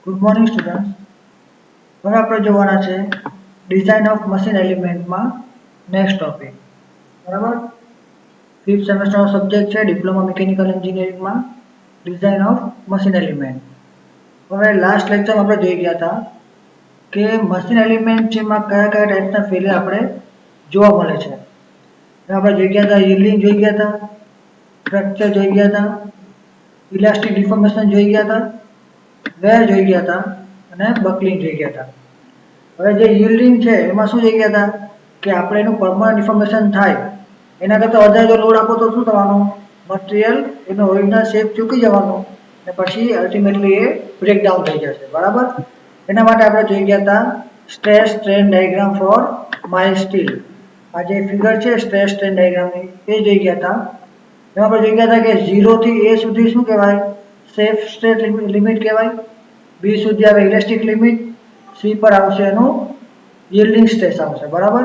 Good morning students. હવે આપણે જોવાના છે ડિઝાઇન ઓફ મશીન એલિમેન્ટમાં નેક્સ્ટ ટોપિક. બરાબર, ફિફ્થ સેમેસ્ટરનો સબ્જેક્ટ છે ડિપ્લોમા મિકેનિકલ એન્જિનિયરિંગમાં ડિઝાઇન ઓફ મશીન એલિમેન્ટ. હવે લાસ્ટ લેક્ચરમાં આપણે જોઈ ગયા હતા કે મશીન એલિમેન્ટ જેમાં કયા કયા ટાઈપના ફેલિયર આપણે જોવા મળે છે. આપણે જોઈ ગયા હતા યીલ્ડિંગ જોઈ ગયા હતા, ફ્રેક્ચર જોઈ ગયા હતા, ઇલાસ્ટિક ડિફોર્મેશન જોઈ ગયા હતા, વેર જોઈ ગયા હતા અને બકલિંગ જોઈ ગયા હતા. હવે જે યીલ્ડિંગ છે એમાં શું જોઈ ગયા હતા કે આપણે એનું પરમાનન્ટ ડિફોર્મેશન થાય એના કરતાં વધારે જો લોડ આપો તો શું થવાનું, મટીરિયલ એનો ઓરિજિનલ શેપ ચૂકી જવાનો અને પછી અલ્ટિમેટલી એ બ્રેકડાઉન થઈ જશે. બરાબર, એના માટે આપણે જોઈ ગયા હતા stress strain diagram for mild steel. આ જે ફિગર છે સ્ટ્રેસ સ્ટ્રેન ડાયાગ્રામની એ જોઈ ગયા હતા. એમાં આપણે જોઈ ગયા હતા કે 0 થી A સુધી શું કહેવાય, સેફ સ્ટ્રેસ લિમિટ કહેવાય, B સુધી આવે ઇલાસ્ટિક લિમિટ, C પર આવશે એનું યીલ્ડિંગ સ્ટ્રેસ આવશે. બરાબર,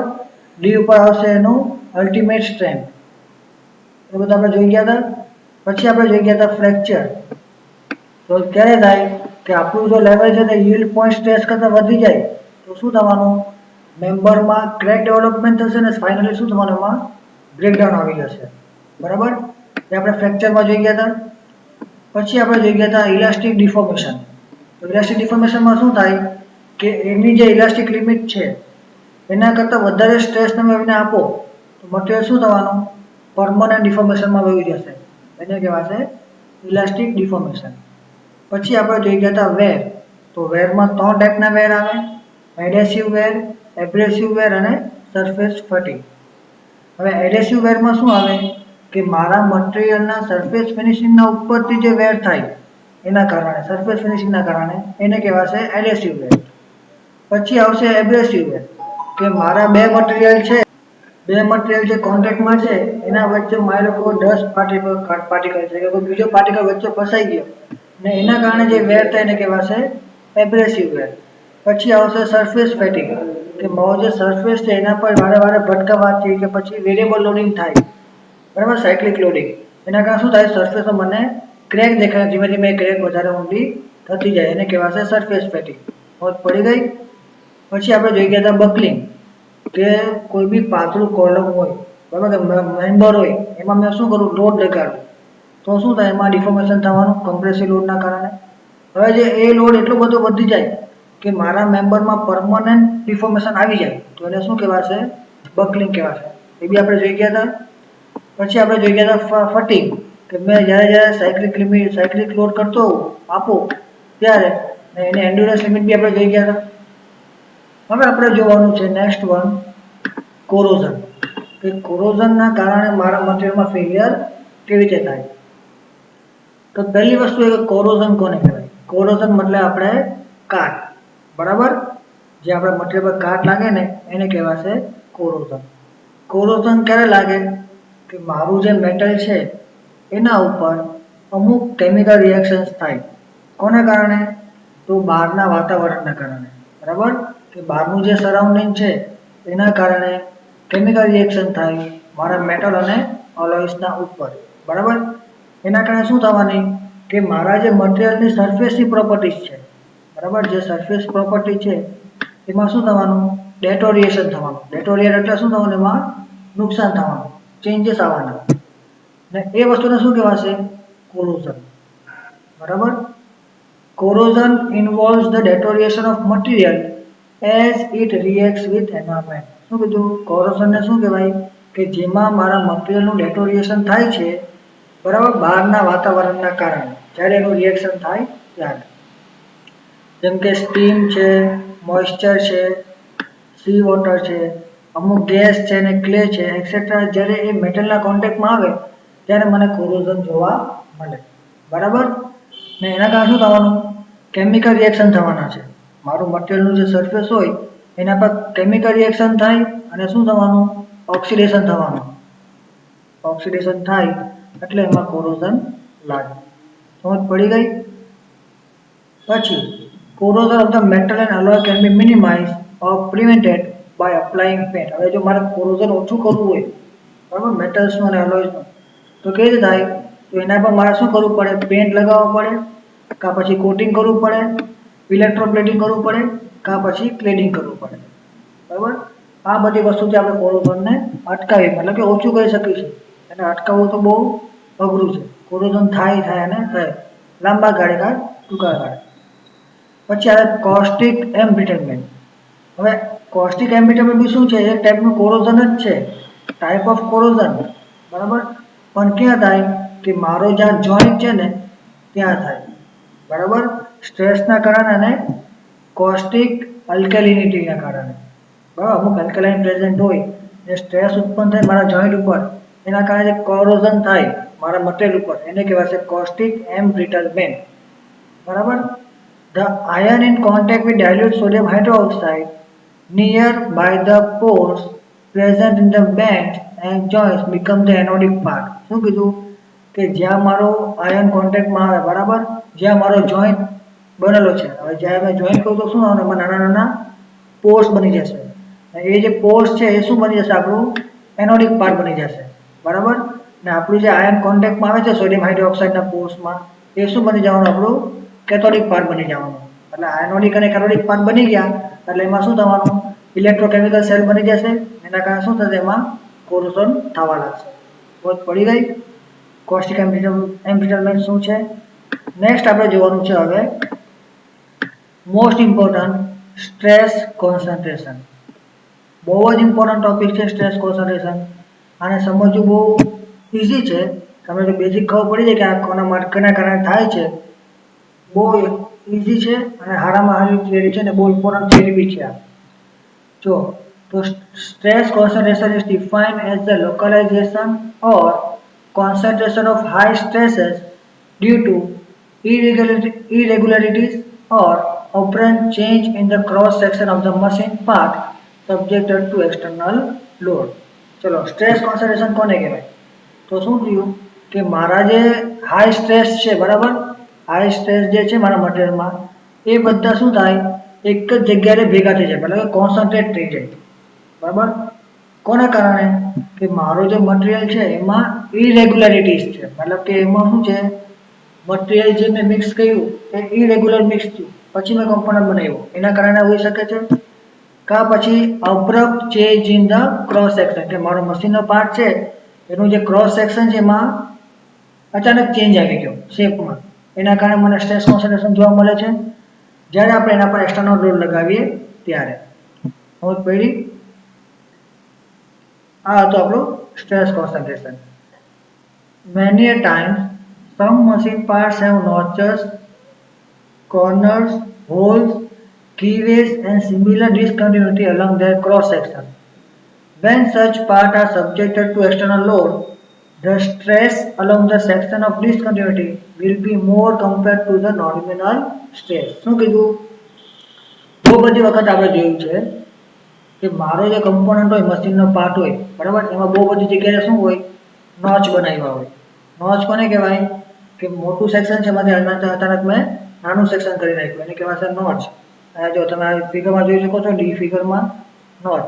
D ઉપર આવશે એનું અલ્ટિમેટ સ્ટ્રેન્થ. એ બધા આપણે જોઈ ગયા હતા. પછી આપણે જોઈ ગયા હતા ફ્રેક્ચર. તો ક્યારે થાય કે આપણું જો લેવલ છે તે યીલ્ડ પોઈન્ટ સ્ટ્રેસ કરતાં વધી જાય તો શું થવાનું, મેમ્બરમાં ક્રેક ડેવલપમેન્ટ થશે અને ફાઇનલી શું થવાનું, એમાં બ્રેકડાઉન આવી જશે. બરાબર, એ આપણે ફ્રેક્ચરમાં જોઈ ગયા હતા. પછી આપણે જોઈ ગયા હતા ઇલાસ્ટિક ડિફોર્મેશન. તો ઇલાસ્ટિક ડિફોર્મેશનમાં શું થાય કે એની જે ઇલાસ્ટિક લિમિટ છે એના કરતાં વધારે સ્ટ્રેસ તમે એને આપો તો મટીરિયલ શું થવાનું, પરમનન્ટ ડિફોર્મેશનમાં વહી જશે. એને કહેવાશે ઇલાસ્ટિક ડિફોર્મેશન. પછી આપણે જોઈ ગયા હતા વેર. તો વેરમાં 3 ટાઈપના વેર આવે, એડહેસિવ વેર, એબ્રેસિવ વેર અને સરફેસ ફટીગ. હવે એડહેસિવ વેરમાં શું આવે કે મારા મટીરિયલના સરફેસ ફિનિશિંગના ઉપરથી જે વેર થાય એના કારણે, સરફેસ ફિનિશિંગના કારણે એને કહેવાશે એડહેસિવ વેર. પછી આવશે એબ્રેસિવ વેર કે મારા બે મટીરિયલ જે કોન્ટેક્ટમાં છે એના વચ્ચે મારી લોકો 10 પાર્ટિકલ છે કે કોઈ બીજો પાર્ટિકલ વચ્ચે ફસાઈ ગયો ને એના કારણે જે વેર થાય એને કહેવાશે એબ્રેસિવ વેર. પછી આવશે સરફેસ ફેટિગ કે મારો જે સરફેસ છે એના પર વારે ભટકાવાથી કે પછી વેરિયેબલ લોડિંગ થાય. બરાબર, સાયક્લિક લોડિંગ, એના કારણે શું થાય, સરફેસમાં મને ક્રેક દેખાય, ધીમે ધીમે ક્રેક વધારે ઊંડી થતી જાય, એને કહેવાશે સરફેસ ફેટિગ. સમજ પડી ગઈ. પછી આપણે જોઈ ગયા હતા બકલિંગ કે કોઈ બી પાતળું કોલમ હોય, બરાબર, કે મેમ્બર હોય એમાં મેં શું કરું, લોડ લગાડું તો શું થાય, એમાં ડિફોર્મેશન થવાનું કમ્પ્રેસિવ લોડના કારણે. હવે જે એ લોડ એટલો બધો વધી જાય કે મારા મેમ્બરમાં પરમનન્ટ ડિફોર્મેશન આવી જાય તો એને શું કહેવાશે, બકલિંગ કહેવાશે. એ બી આપણે જોઈ ગયા હતા. પછી આપણે જોઈ ગયા હતા ફટીગ કે મેં જ્યારે સાયક્લિક લોડ કરતો આપું ત્યારે એને એન્ડ્યુરન્સ લિમિટ બી આપણે જોઈ ગયા હતા. હવે આપણે જોવાનું છે નેક્સ્ટ વન, કોરોઝન. કે કોરોઝનના કારણે મારા મટીરિયલમાં ફેલિયર કેવી રીતે થાય. તો પહેલી વસ્તુ એ કે કોરોઝન કોને કહેવાય. કોરોઝન મતલબ આપણે કાટ. બરાબર, જે આપણા મટીરિયલ પર કાટ લાગે ને એને કહેવાશે કોરોઝન. કોરોઝન ક્યારે લાગે કે મારું જે મેટલ છે એના ઉપર અમુક કેમિકલ રિએક્શન્સ થાય. કોના કારણે, તો બહારના વાતાવરણના કારણે. બરાબર, કે બહારનું જે સરાઉન્ડિંગ છે એના કારણે કેમિકલ રિએક્શન થાય મારા મેટલ અને ઓલોય્સના ઉપર. બરાબર, એના કારણે શું થવાની કે મારા જે મટીરિયલની સરફેસની પ્રોપર્ટીઝ છે, બરાબર, જે સરફેસ પ્રોપર્ટી છે એમાં શું થવાનું, ડેટોરિએશન થવાનું. ડેટોરિએટ એટલે શું થવાનું, એમાં નુકસાન થવાનું, ચેન્જીસ આવવાના, ને એ વસ્તુને શું કહેવાશે, કોરોઝન. બરાબર, corrosion involves the deterioration of material as it reacts with environment. શું કીધું, કોરોઝનને શું કહેવાય કે જેમાં મારા મટીરિયલનું ડેટોરિએશન થાય છે, બરાબર, બહારના વાતાવરણના કારણે જ્યારે એનું રિએક્શન થાય ત્યારે. જેમ કે સ્ટીમ છે, મોઇસ્ચર છે, સી વોટર છે, અમુક ગેસ છે ને ક્લે છે એક્સેટ્રા, જ્યારે એ મેટલના કોન્ટેક્ટમાં આવે ત્યારે મને કોરોઝન જોવા મળે. બરાબર, ને એના કારણે શું થવાનું, કેમિકલ રિએક્શન થવાના છે. મારું મટીરિયલનું જે સરફેસ હોય એના પર કેમિકલ રિએક્શન થાય અને શું થવાનું, ઓક્સિડેશન થવાનું. ઓક્સિડેશન થાય એટલે એમાં કોરોઝન લાગે. સમજ પડી ગઈ. પછી corrosion of the metal and alloy can be minimize or prevented by applying paint. હવે જો મારે કોરોઝન ઓછું કરવું હોય, બરાબર, મેટલ્સનું અને એલોય્સનું, તો કેવી રીતે થાય, તો એના પર મારે શું કરવું પડે, પેન્ટ લગાવવો પડે કાં પછી કોટિંગ કરવું પડે ઇલેક્ટ્રોપ્લેટિંગ કરવું પડે કાં પછી ક્લેડિંગ કરવું પડે, બરાબર. આ બધી વસ્તુથી આપણે કોરોઝનને અટકાવી મતલબ કે ઓછું કરી શકીશું. એને અટકાવવું તો બહુ અઘરું છે. કોરોઝન થાય અને થાય લાંબા ગાળે કાં ટૂંકા ગાળે. પછી આવે કોસ્ટિક એમ્બ્રિટલમેન્ટ. હવે કોસ્ટિક એમ્બ્રિટલમેન્ટ બી શું છે? એક ટાઈપનું કોરોઝન જ છે, ટાઈપ ઓફ કોરોઝન, બરાબર. પણ ક્યાં થાય કે મારો જ્યાં જોઈન્ટ છે ને ત્યાં થાય, બરાબર. સ્ટ્રેસના કારણે અને કોસ્ટિક અલ્કેલિનિટીના કારણે, બરાબર. અમુક અલ્કેલાઇન પ્રેઝન્ટ હોય જે સ્ટ્રેસ ઉત્પન્ન થાય મારા જોઈન્ટ ઉપર, એના કારણે જે કોરોઝન થાય મારા મટીરિયલ ઉપર, એને કહેવાય છે કોસ્ટિક એમ્બ્રિટલમેન્ટ, બરાબર. The iron in contact with dilute sodium hydroxide near by the pores present in the bends and joints become the anodic part. શું કીધું કે જ્યાં મારો આયન કોન્ટેક્ટમાં આવે, બરાબર, જ્યાં મારો જોઈન્ટ બનેલો છે, હવે જ્યારે મેં જોઈન્ટ કહું તો શું આવે, એમાં નાના નાના પોર્સ બની જશે. એ જે પોર્સ છે એ શું બની જશે? આપણું એનોડિક પાર્ટ બની જશે, બરાબર. ને આપણું જે આયન કોન્ટેક્ટમાં આવે છે સોડિયમ હાઇડ્રોક્સાઇડના પોર્સમાં, એ શું બની જવાનું? આપણું કેથોડિક પાર્ટ બની જવાનું. એટલે આયનોડિક અને કેથોડિક પાર્ટ બની ગયા એટલે એમાં શું થવાનું? ઇલેક્ટ્રોકેમિકલ સેલ બની જશે. એના કારણે શું થશે? એમાં કોરોઝન થવા લાગશે. બહુ પડી ગઈ કોસ્ટિક એમ્બ્રિટલમેન્ટ શું છે. નેક્સ્ટ આપણે જોવાનું છે હવે મોસ્ટ ઇમ્પોર્ટન્ટ સ્ટ્રેસ કોન્સન્ટ્રેશન. બહુ જ ઇમ્પોર્ટન્ટ ટોપિક છે સ્ટ્રેસ કોન્સન્ટ્રેશન. આને સમજવું બહુ ઇઝી છે. તમને જો બેઝિક ખબર પડી જાય કે આ કોના કારણે થાય છે, બહુ ઇઝી છે અને હારામાં હારી થિયરી છે ને બહુ ઇમ્પોર્ટન્ટ થિયરી બી છે આ. જો તો stress concentration is defined as the localization or concentration of high stresses due to irregularities or apparent change in the cross section of the machine part subjected to external load. ચલો stress concentration કોને કહેવાય? તો શું થયું કે મારા જે high stress છે, બરાબર, હાઈ સ્ટ્રેસ જે છે મારા મટીરિયલમાં, એ બધા શું થાય? એક જ જગ્યાએ ભેગા થઈ જાય, મતલબ કોન્સન્ટ્રેટ થઈ જાય, બરાબર. કોના કારણે? કે મારો જે મટીરિયલ છે એમાં ઇરેગ્યુલારિટીઝ છે, મતલબ કે એમાં શું છે? મટીરિયલ જે મેં મિક્સ કર્યું એ ઇરેગ્યુલર મિક્સ થયું, પછી મેં કમ્પોનન્ટ બનાવ્યો, એના કારણે હોઈ શકે છે. કાં પછી abrupt change in the cross section, કે મારો મશીનનો પાર્ટ છે એનું જે ક્રોસ સેક્શન છે એમાં અચાનક ચેન્જ આવી ગયો શેપમાં, એના કારણે મને સ્ટ્રેસ કોન્સન્ટ્રેશન જોવા મળે છે જ્યારે આપણે એના પર એક્સટર્નલ લોડ લગાવીએ ત્યારે. સમજ પડી? આ હતું આપણું stress concentration. Many a times some machine parts have notches, corners, holes, keyways and similar discontinuity along their cross section. When such parts are subjected to external load, the stress along the section of discontinuity will be more compared to the nominal stress. શું કીધું? બહુ બધી વખત આપણે જોયું છે કે મારો જે કમ્પોનન્ટ હોય, મશીનનો પાર્ટ હોય, બરાબર, એમાં બહુ બધી જગ્યાએ શું હોય? નોચ બનાવ્યા હોય. નોચ કોને કહેવાય? કે મોટું સેક્શન છે એમાંથી અચાનક મેં નાનું સેક્શન કરી નાખ્યું, એને કહેવાય છે નોચ. અને જો તમે આ ફિગરમાં જોઈ શકો છો, ડી ફિગરમાં નોચ.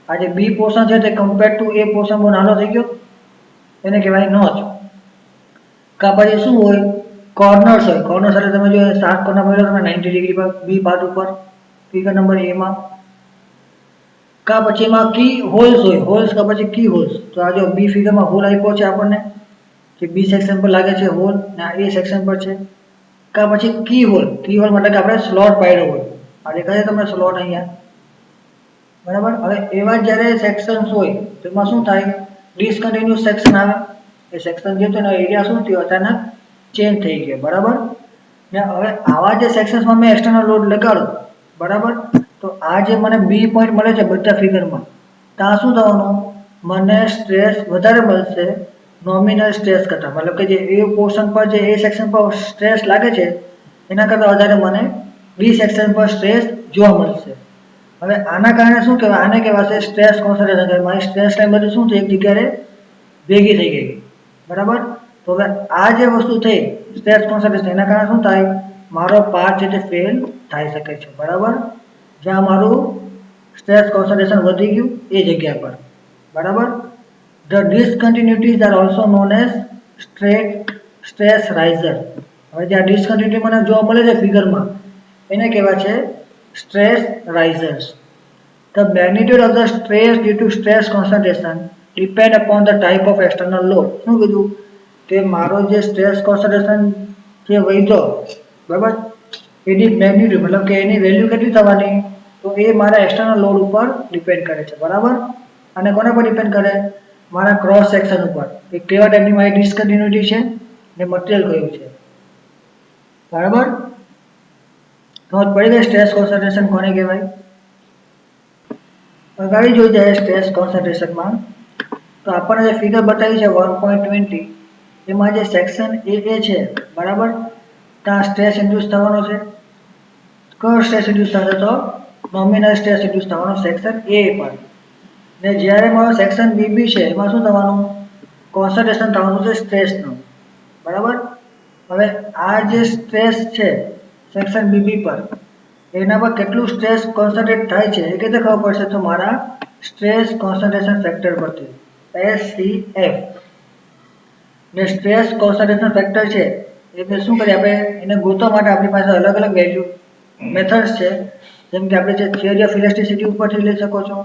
આ જે બી પોર્શન છે તે કમ્પેર ટુ એ પોર્શન બહુ નાનો થઈ ગયો, એને કહેવાય નોચ. કાં પછી શું હોય? કોર્નર્સ હોય. કોર્નર્સ એટલે તમે જો 7 કોર્નર મળ્યો તમે 90 ડિગ્રી પર બી પાર્ટ ઉપર, ફિગર નંબર એમાં. કાં પછી એમાં કી હોલ્સ હોય, હોલ્સ કાં પછી કી હોલ્સ. તો આ જો બી ફિગરમાં હોલ આપ્યો છે આપણને, કે બી સેક્શન પર લાગે છે હોલ, ને આ એ સેક્શન પર છે. કાં પછી કી હોલ. કી હોલ એટલે કે આપણે સ્લોટ પાડ્યો હોય, આ દેખાય તમને સ્લોટ અહીંયા, બરાબર. હવે એવા જ્યારે સેક્શન્સ હોય તો એમાં શું થાય? ડિસકન્ટિન્યુઅસ સેક્શન આવે. એ સેક્શન જે હતો એનો એરિયા શું થયો? અચાનક ચેન્જ થઈ ગયો, બરાબર. ને હવે આવા જે સેક્શન્સમાં મેં એક્સટર્નલ લોડ લગાડું, બરાબર, તો આ જે મને બી પોઈન્ટ મળે છે બધા ફિગરમાં, ત્યાં શું થવાનું? મને સ્ટ્રેસ વધારે મળશે નોમિનલ સ્ટ્રેસ કરતાં, મતલબ કે જે એ પોર્શન પર જે એ સેક્શન પર સ્ટ્રેસ લાગે છે એના કરતાં વધારે મને બી સેક્શન પર સ્ટ્રેસ જોવા મળશે. હવે આના કારણે શું કહેવાય? આને કહેવાશે સ્ટ્રેસ કોન્સન્ટ્રેશન. મારી સ્ટ્રેસ લાઈન બધી શું થઈ? એક જગ્યાએ ભેગી થઈ ગઈ, બરાબર. તો હવે આ જે વસ્તુ થઈ સ્ટ્રેસ કોન્સન્ટ્રેશન, એના કારણે શું થાય? મારો પાર્ટ છે તે ફેલ થઈ શકે છે, બરાબર. જ્યાં મારું સ્ટ્રેસ કોન્સન્ટ્રેશન વધી ગયું એ જગ્યા પર, બરાબર. The discontinuities are also known as stress riser. હવે જે આ ડિસકન્ટિન્યુટી મને જોવા મળે છે ફિગરમાં, એને કહેવાય છે stress રાઇઝર્સ. The magnitude of the stress due to stress concentration depend upon the type of external load. શું કીધું કે મારો જે સ્ટ્રેસ કોન્સન્ટ્રેશન જે વધ્યો બરાબર એની મેગ્નિટ્યુડ મતલબ કે એની વેલ્યુ કેટલી થવાની તો એ મારા એક્સટર્નલ લોડ ઉપર ડિપેન્ડ કરે છે બરાબર. અને કોના પર ડિપેન્ડ કરે મારા ક્રોસ સેક્શન ઉપર કે કેવા ટાઈપની મારી ડિસકન્ટિન્યુટી છે ને મટીરિયલ કયું છે બરાબર. સમજ પડી ગઈ સ્ટ્રેસ કોન્સન્ટ્રેશન કોને કહેવાય. અગાડી જોઈ જાય સ્ટ્રેસ કોન્સન્ટ્રેશનમાં તો આપણને જે ફિગર બતાવી છે 1.20 એમાં જે સેક્શન એ છે બરાબર ત્યાં સ્ટ્રેસ ઇન્ડ્યુસ થવાનો છે. કયો સ્ટ્રેસ ઇન્ડ્યુસ થશે તો નોમિનલ સ્ટ્રેસ ઇન્ડ્યુસ થવાનો સેક્શન એ પર. ને જ્યારે મારો સેક્શન બીબી છે એમાં શું થવાનું કોન્સન્ટ્રેશન થવાનું છે સ્ટ્રેસનું બરાબર. હવે આ જે સ્ટ્રેસ છે સેક્શન બીબી પર એના પર કેટલું સ્ટ્રેસ કોન્સન્ટ્રેટ થાય છે એ કેવી ખબર પડશે તો મારા સ્ટ્રેસ કોન્સન્ટ્રેશન ફેક્ટર પરથી SCF. ને સ્ટ્રેસ કોન્સન્ટ્રેશન ફેક્ટર છે એટલે શું કરીએ આપણે એને ગોતવા માટે આપણી પાસે અલગ અલગ વેલ્યુ મેથડ્સ છે જેમ કે આપણે જે થિયરી ઓફ ઇલેસ્ટિસિટી ઉપરથી લઈ શકો છો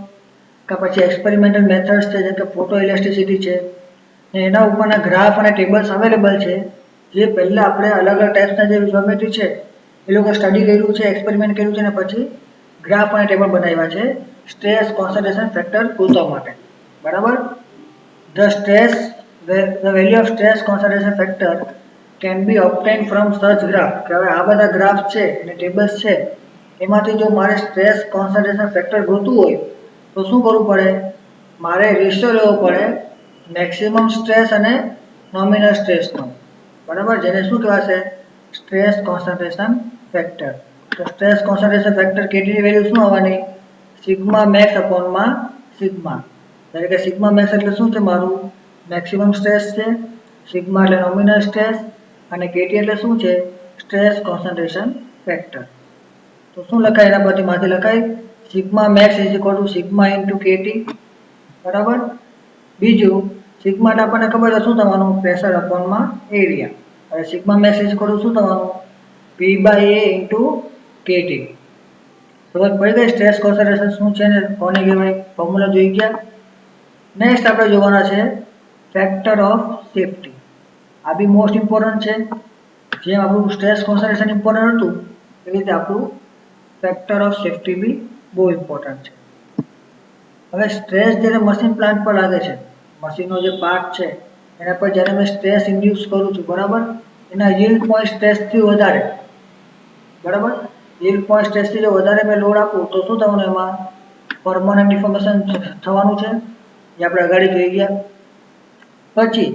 કે પછી એક્સપેરિમેન્ટલ મેથડ્સ છે જેમ કે ફોટો ઇલેસ્ટિસિટી છે ને એના ઉપરના ગ્રાફ અને ટેબલ્સ અવેલેબલ છે જે પહેલાં આપણે અલગ અલગ ટાઈપ્સના જે જ્યોમેટ્રી છે એ લોકો સ્ટડી કર્યું છે એક્સપેરિમેન્ટ કર્યું છે અને પછી ગ્રાફ અને ટેબલ બનાવ્યા છે સ્ટ્રેસ કોન્સન્ટ્રેશન ફેક્ટર ગોતવા માટે બરાબર. The value of stress concentration factor can be obtained from such graph. કે હવે આ બધા ગ્રાફ છે અને ટેબલ્સ છે એમાંથી જો મારે સ્ટ્રેસ કોન્સન્ટ્રેશન ફેક્ટર ગોતવું હોય તો શું કરવું પડે મારે રેશિયો લેવો પડે મેક્સિમમ સ્ટ્રેસ અને નોમિનલ સ્ટ્રેસનો બરાબર જેને શું કહેવાશે સ્ટ્રેસ કોન્સન્ટ્રેશન ફેક્ટર. તો સ્ટ્રેસ કોન્સન્ટ્રેશન ફેક્ટર કેટીની વેલ્યુ શું આવવાની સિગ્મા મેક્સ અપોનમાં સિગ્મા. એટલે કે સિગ્મા મેક્સ એટલે શું છે મારું મેક્સિમમ સ્ટ્રેસ છે, સિગ્મા એટલે નોમિનલ સ્ટ્રેસ અને કેટી એટલે શું છે સ્ટ્રેસ કોન્સન્ટ્રેશન ફેક્ટર. તો શું લખાય એના પરથી માંથી લખાય sigma max is equal to sigma into KT બરાબર. બીજું સિગ્મા એટલે આપણને ખબર છે શું થવાનું પ્રેશર અપોનમાં એરિયા. હવે sigma max is equal to શું થવાનું P/A ઇન્ટુ કેટી. સમજ પડી ગઈ સ્ટ્રેસ કોન્સન્ટ્રેશન શું છે ને કોને કહેવાય ફોર્મ્યુલા જોઈ ગયા. નેક્સ્ટ આપણે જોવાના છે ફેક્ટર ઓફ સેફટી. આ બી મોસ્ટ ઇમ્પોર્ટન્ટ છે. જેમ આપણું સ્ટ્રેસ કોન્સન્ટ્રેશન ઇમ્પોર્ટન્ટ હતું એવી રીતે આપણું ફેક્ટર ઓફ સેફટી બી બહુ ઇમ્પોર્ટન્ટ છે. હવે સ્ટ્રેસ જ્યારે મશીન પ્લાન્ટ પર લાગે છે મશીનનો જે પાર્ટ છે એના પર જ્યારે મેં સ્ટ્રેસ ઇન્ડ્યુસ કરું છું બરાબર એના yield point સ્ટ્રેસથી વધારે બરાબર yield point સ્ટ્રેસથી જો વધારે મેં લોડ આપું તો શું થવાનું એમાં પરમનન્ટ ડિફોર્મેશન થવાનું છે જે આપણે અગાડી જોઈ ગયા. પછી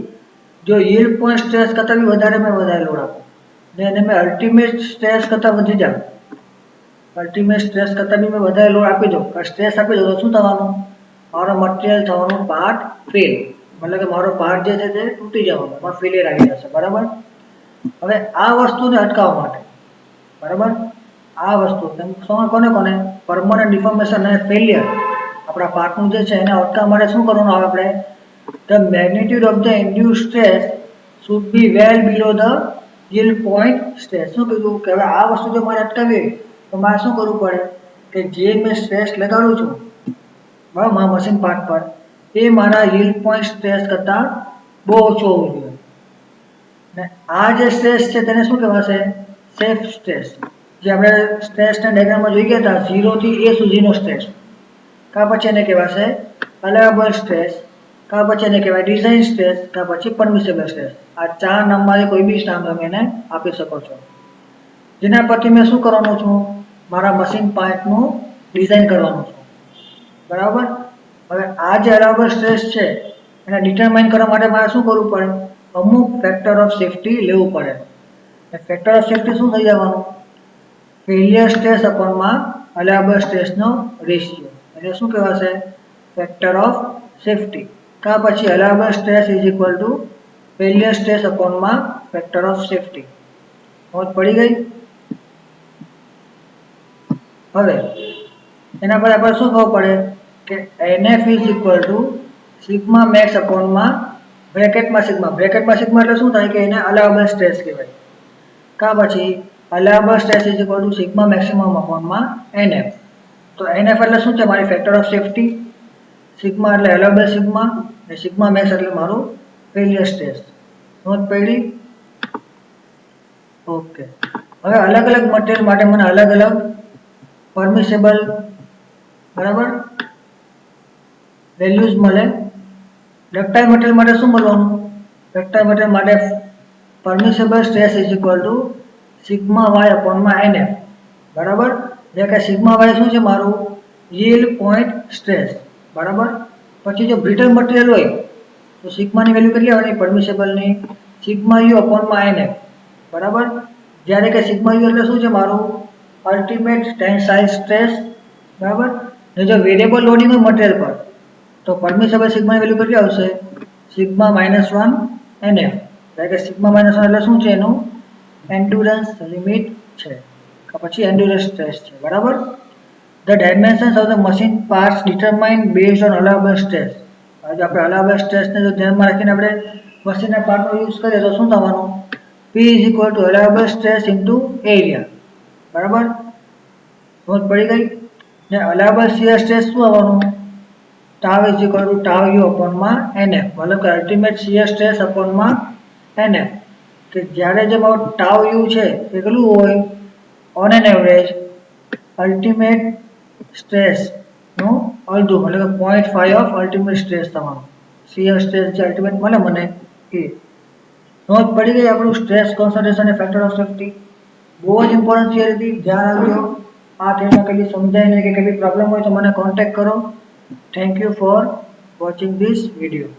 જો yield point સ્ટ્રેસ કરતાં બી વધારે મેં લોડ આપું ને એને મેં અલ્ટિમેટ સ્ટ્રેસ કરતાં વધી જાઉં અલ્ટિમેટ સ્ટ્રેસ કરતાં બી મેં વધારે લોડ આપી દઉં સ્ટ્રેસ આપી દઉં તો શું થવાનું મારો મટીરિયલ થવાનું પાર્ટ ફેલ મતલબ કે મારો પાર્ટ જે છે તે તૂટી જવાનો એમાં ફેલિયર આવી જશે બરાબર. હવે આ વસ્તુને અટકાવવા માટે બરાબર આ વસ્તુ કોને પરમનન્ટ ડિફોર્મેશન અને ફેલિયર આપણા પાર્ટનું જે છે એને અટકાવવા માટે શું કરવાનું આવે આપણે the magnitude of the induced stress should be well below the yield point stress. શું કીધું કે હવે આ વસ્તુ જો મારે અટકાવવી તો મારે શું કરવું પડે કે જે મેં સ્ટ્રેસ લગાડું છું બરાબર મારા મશીન પાર્ટ પર એ મારા yield point સ્ટ્રેસ કરતાં બહુ ઓછો હોવું જોઈએ. ને આ જે સ્ટ્રેસ છે તેને શું કહેવાશે સેફ સ્ટ્રેસ. જે આપણે સ્ટ્રેસના ડાયાગ્રામમાં જોઈ ગયા હતા 0 થી A સુધીનો સ્ટ્રેસ કાં પછી એને કહેવાશે અલાઉએબલ સ્ટ્રેસ કાં પછી એને કહેવાય ડિઝાઇન સ્ટ્રેસ કાં પછી પરમિસિબલ સ્ટ્રેસ. આ ચાર નામમાંથી કોઈ બી નામ તમે એને આપી શકો છો. જેના પરથી મેં શું કરવાનું છું મારા મશીન પાર્ટનું ડિઝાઇન કરવાનું છું બરાબર. હવે આ જે અલાઉએબલ સ્ટ્રેસ છે એને ડિટરમાઇન કરવા માટે મારે શું કરવું પડે અમુક ફેક્ટર ઓફ સેફટી લેવું પડે. ફેક્ટર ઓફ સેફટી શું થઈ જવાનું ફેલિયર સ્ટ્રેસ અપોનમાં અલાઉએબલ સ્ટ્રેસનો રેશિયો એટલે શું કહેવાશે ફેક્ટર ઓફ સેફટી કાં પછી allowable stress is equal to failure stress અપોનમાં ફેક્ટર ઓફ સેફટી. સમજ પડી ગઈ. હવે એના પર આપણે શું ખબર પડે કે NF is equal to sigma max અપોનમાં બ્રેકેટમાં સિગ્મા એટલે શું થાય કે એને અલાઉએબલ સ્ટ્રેસ કહેવાય કાં પછી allowable stress is equal to sigma maximum upon માં nf. તો nf એટલે શું છે? મારી ફેક્ટર ઓફ સેફટી. સિગ્મા એટલે allowable સિગ્મા અને સિગ્મા મેક્સ એટલે મારું ફેલિયર સ્ટ્રેસ. સમજ પડી? ઓકે. હવે અલગ અલગ મટીરિયલ માટે મને અલગ અલગ પરમિશેબલ બરાબર વેલ્યુઝ મળે. ડક્ટાઇલ મટીરિયલ માટે શું મળવાનું? ડક્ટાઇલ મટીરિયલ માટે permissible stress is equal to sigma Y અપોનમાં nf બરાબર. એટલે કે સિગ્મા વાય શું છે? મારું યીલ્ડ પોઈન્ટ સ્ટ્રેસ બરાબર. પછી જો બ્રિટલ મટીરિયલ હોય તો સિગ્માની વેલ્યુ કેટલી આવવાની? પરમિશેબલની સિગ્મા યુ અપોનમાં nf બરાબર. જ્યારે કે સિગ્મા યુ એટલે શું છે? મારું અલ્ટિમેટ ટેન્સાઇલ સ્ટ્રેસ બરાબર. ને જો વેરિયેબલ લોડિંગ હોય મટીરિયલ પર તો પરમિશેબલ સિગ્માની વેલ્યુ કેટલી આવશે? Sigma -1 nf. એટલે કે સિગ્મા -1 એટલે શું છે? એનું એન્ડ્યુરન્સ લિમિટ છે કે પછી એન્ડ્યુરન્સ સ્ટ્રેસ છે બરાબર. The dimensions of the machine parts determine based on allowable stress. હવે આપણે અલાઉબલ સ્ટ્રેસને જો ધ્યાનમાં રાખીને આપણે મશીનના પાર્ટનો યુઝ કરીએ તો શું થવાનું? P is equal to allowable stress into area બરાબર. સમજ પડી ગઈ ને? allowable shear stress શું આવવાનું? tau is equal to tau u upon માં nf મતલબ કે અલ્ટિમેટ shear stress upon માં nf. કે જ્યારે જે મારું tau u છે એ કેટલું હોય? On an average ultimate stress નું અડધું મતલબ કે 0.5 ઓફ અલ્ટિમેટ સ્ટ્રેસ તમારું shear stress જે અલ્ટિમેટ મળે મને એ. સમજ પડી ગઈ? આપણું સ્ટ્રેસ કોન્સન્ટ્રેશન અને ફેક્ટર ઓફ સેફટી બહુ જ ઇમ્પોર્ટન્ટ થિયરી હતી. ધ્યાન રાખજો. આ થિયરીમાં કંઈ સમજાય નહીં કે કંઈ પ્રોબ્લેમ હોય તો મને કોન્ટેક્ટ કરો. Thank you for watching this video.